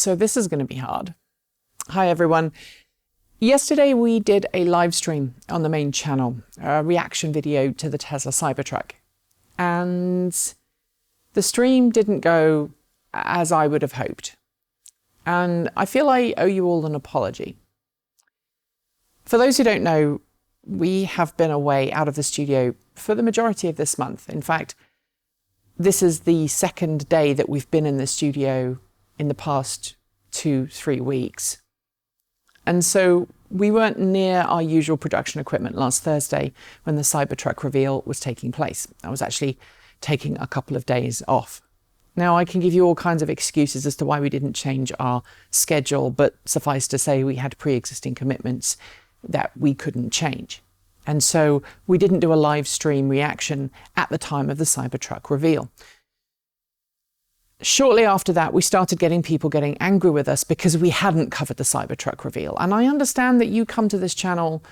So this is going to be hard. Hi everyone. Yesterday we did a live stream on the main channel, a reaction video to the Tesla CYBRTRK. And the stream didn't go as I would have hoped. And I feel I owe you all an apology. For those who don't know, we have been away out of the studio for the majority of this month. In fact, this is the second day that we've been in the studio in the past 2-3 weeks. And so we weren't near our usual production equipment last Thursday when the CYBRTRK reveal was taking place. I was actually taking a couple of days off. Now, I can give you all kinds of excuses as to why we didn't change our schedule, but suffice to say we had pre-existing commitments that we couldn't change. And so we didn't do a live stream reaction at the time of the CYBRTRK reveal. Shortly after that, we started getting people getting angry with us because we hadn't covered the CYBRTRK reveal. And I understand that you come to this channel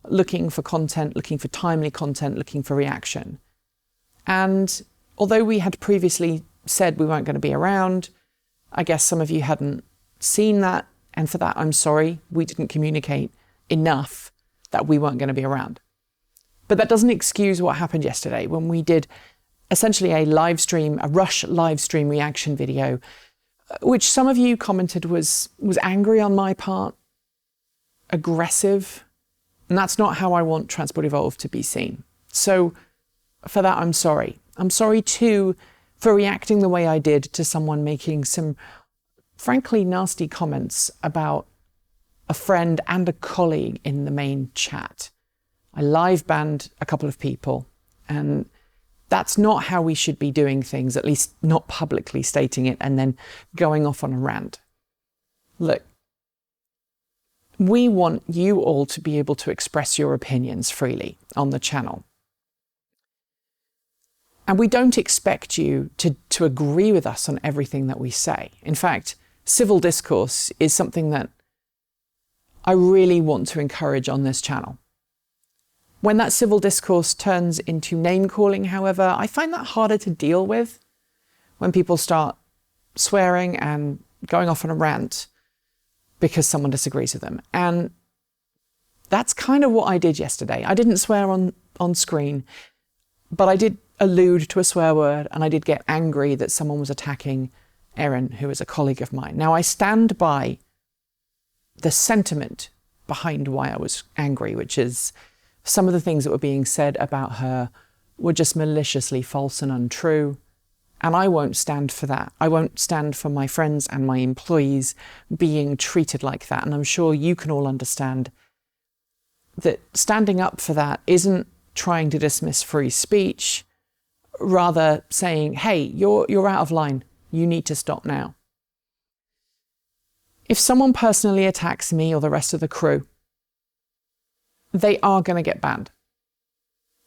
looking for content, looking for timely content, looking for reaction. And although we had previously said we weren't going to be around, I guess some of you hadn't seen that. And for that, I'm sorry. We didn't communicate enough that we weren't going to be around. But that doesn't excuse what happened yesterday when we did essentially a live stream, a rush live stream reaction video, which some of you commented was angry on my part, aggressive, and that's not how I want Transport Evolved to be seen. So for that, I'm sorry. I'm sorry too for reacting the way I did to someone making some frankly nasty comments about a friend and a colleague in the main chat. I live banned a couple of people, and that's not how we should be doing things, at least not publicly stating it and then going off on a rant. Look, we want you all to be able to express your opinions freely on the channel. And we don't expect you to agree with us on everything that we say. In fact, civil discourse is something that I really want to encourage on this channel. When that civil discourse turns into name-calling, however, I find that harder to deal with when people start swearing and going off on a rant because someone disagrees with them. And that's kind of what I did yesterday. I didn't swear on screen, but I did allude to a swear word, and I did get angry that someone was attacking Erin, who is a colleague of mine. Now, I stand by the sentiment behind why I was angry, which is some of the things that were being said about her were just maliciously false and untrue. And I won't stand for that. I won't stand for my friends and my employees being treated like that. And I'm sure you can all understand that standing up for that isn't trying to dismiss free speech, rather saying, hey, you're out of line. You need to stop now. If someone personally attacks me or the rest of the crew, they are going to get banned,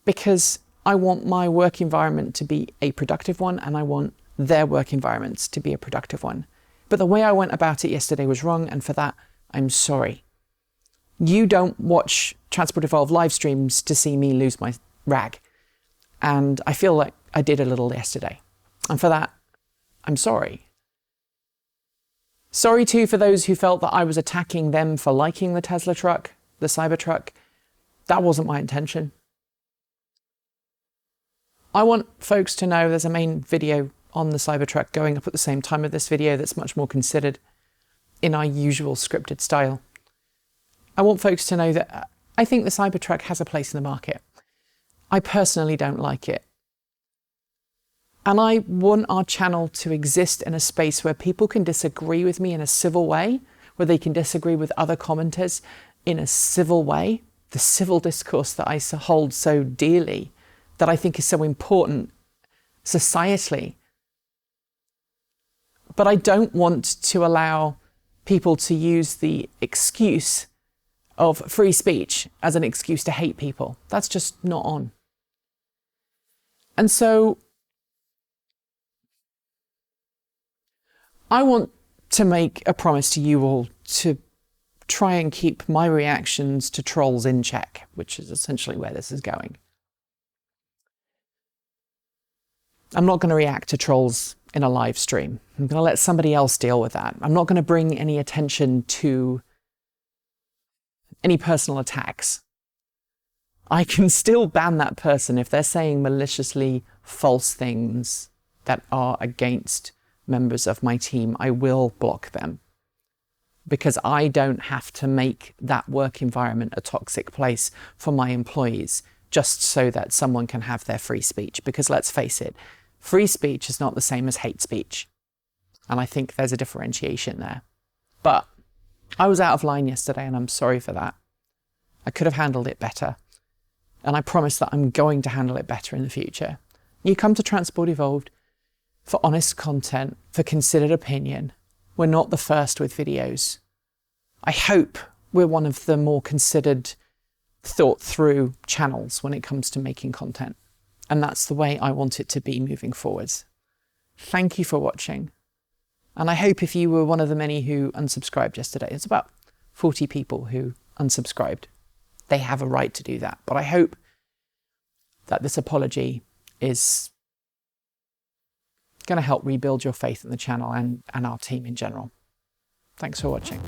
because I want my work environment to be a productive one, and I want their work environments to be a productive one. But the way I went about it yesterday was wrong, and for that, I'm sorry. You don't watch Transport Evolved live streams to see me lose my rag, and I feel like I did a little yesterday. And for that, I'm sorry. Sorry too for those who felt that I was attacking them for liking the Tesla truck, the CYBRTRK. That wasn't my intention. I want folks to know there's a main video on the CYBRTRK going up at the same time of this video that's much more considered in our usual scripted style. I want folks to know that I think the CYBRTRK has a place in the market. I personally don't like it. And I want our channel to exist in a space where people can disagree with me in a civil way, where they can disagree with other commenters in a civil way. The civil discourse that I hold so dearly, that I think is so important societally. But I don't want to allow people to use the excuse of free speech as an excuse to hate people. That's just not on. And so I want to make a promise to you all to try and keep my reactions to trolls in check, which is essentially where this is going. I'm not going to react to trolls in a live stream. I'm going to let somebody else deal with that. I'm not going to bring any attention to any personal attacks. I can still ban that person if they're saying maliciously false things that are against members of my team. I will block them, because I don't have to make that work environment a toxic place for my employees just so that someone can have their free speech. Because let's face it, free speech is not the same as hate speech. And I think there's a differentiation there. But I was out of line yesterday, and I'm sorry for that. I could have handled it better. And I promise that I'm going to handle it better in the future. You come to Transport Evolved for honest content, for considered opinion. We're not the first with videos. I hope we're one of the more considered, thought through channels when it comes to making content. And that's the way I want it to be moving forwards. Thank you for watching. And I hope if you were one of the many who unsubscribed yesterday, it's about 40 people who unsubscribed. They have a right to do that. But I hope that this apology is going to help rebuild your faith in the channel and our team in general. Thanks for watching.